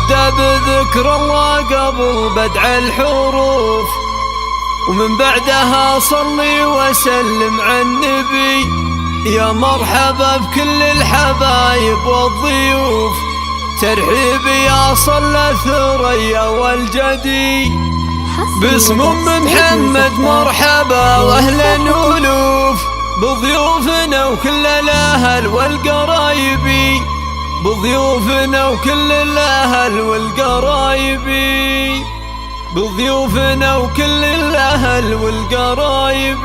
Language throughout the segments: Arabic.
أبدأ بذكر الله قبل بدع الحروف، ومن بعدها صلي وسلم على النبي. يا مرحبا بكل الحبايب والضيوف، ترحيبي يا صلى الثريا والجدي. باسم أم محمد مرحبا واهلا ألوف، بضيوفنا وكل الأهل والقرايب، بضيوفنا وكل الأهل والقرايب، بضيوفنا وكل الأهل والقرايب.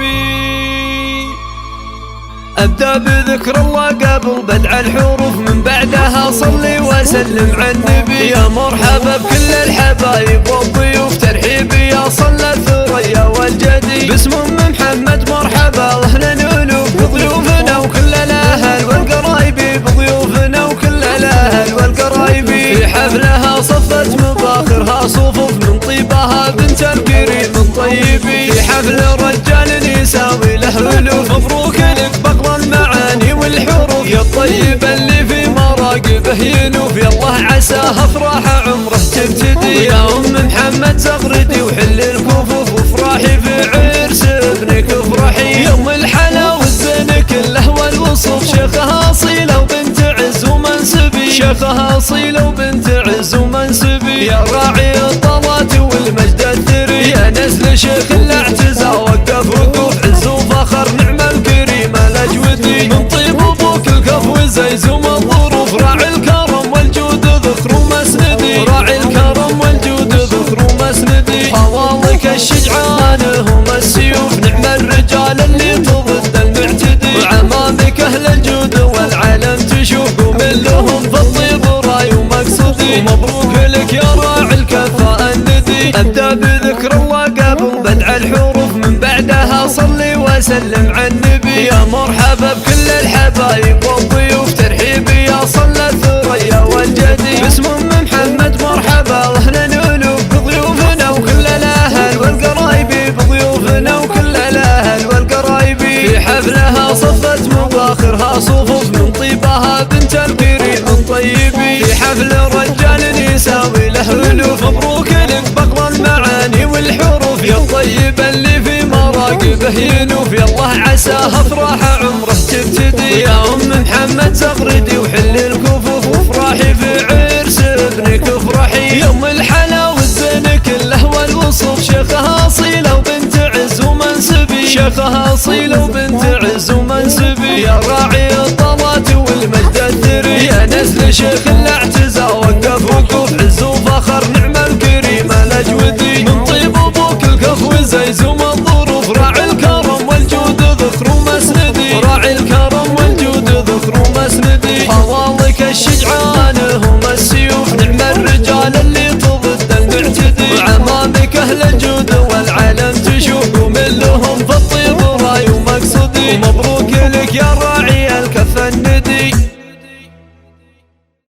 أبدأ بذكر الله قبل بدع الحروف، من بعدها صلي وسلم على النبي. يا مرحبا بكل الحبايب والضيوف، ترحيبي يا صلى الثريا والجدي. باسم أم محمد مرحبا واهلا ألوف، بضيوفنا وكل الأهل والقرايب، بضيوفنا وكل الأهل والقرايب. في حفلها صفت مباخرها صفوف، من طيبها بنت الكريم الطيب. في حفل رجال يساوي له ألوف، مبروك لك بقر المعاني والحروف، يا الطيب اللي في مراقبه ينوف. يالله عساها افراح عمره تبتدي، يا أم محمد زغردي وحل الكفوف، وافرحي في عرس ابنك افرحي. يوم الحلا والزين كله والوصوف، شيخها أصيلة وبنت عز ومنسبي، شيخها أصيلة وبنت عز ومنسبي. يا راعي الطلات والمجد الثري، يا نسل شيخ الاعتزا وقف وقوف، عز وفخر نعم الكريم الأجودي. من طيب أبوك الكف وزيزوم الظروف، راعي الكرم والجود ذخر ومسندي، راعي الكرم والجود ذخر ومسندي. حوالك الشجعان هم السيوف، نعم الرجال اللي تضد المعتدي، وعمامك أهل الجود والعالم تشوف، ومن لهم في الطيب راي ومقصدي. ومبروك لك يا راعي الكفاء الندي. أبدأ بذكر الله قبل بدع الحروف، من بعدها صلي وسلم على النبي. يا مرحبا بكل الحبايب والضيوف، ترحيبي يا صلى الثريا والجدي. باسم أم محمد مرحبا واهلا ألوف، بضيوفنا وكل الأهل والقرايب، بضيوفنا وكل الأهل والقرايب. في حفلها صفت مباخرها صفوف، من طيبها بنت الكريم الطيب. في حفل رجال يساوي له ألوف، مبروك لك بقر المعاني والحروف، يا الطيب اللي في مراقبه ينوف. يالله عساها افراح عمره تبتدي، يا أم محمد زغردي وحل الكفوف، وافرحي في عرس ابنك افرحي. يوم الحلا والزين كله والوصوف، شيخها أصيلة وبنت عز ومنسبي، شيخها أصيلة وبنت عز ومنسبي. يا راعي الطلات والمجد الثري، يا نسل شيخ الاعتزا وقف وقوف، عز وفخر نعم الكريم الأجودي. من طيب أبوك الكف وزيزوم الظروف، راعي الكرم والجود ذخر ومسندي، راعي الكرم والجود ذخر ومسندي. حوالك الشجعان هم السيوف، نعم الرجال اللي تضد المعتدي، وعمامك أهل الجود والعالم تشوف، ومن لهم في الطيب راي ومقصدي. ومبروك لك يا راعي الكف الندي.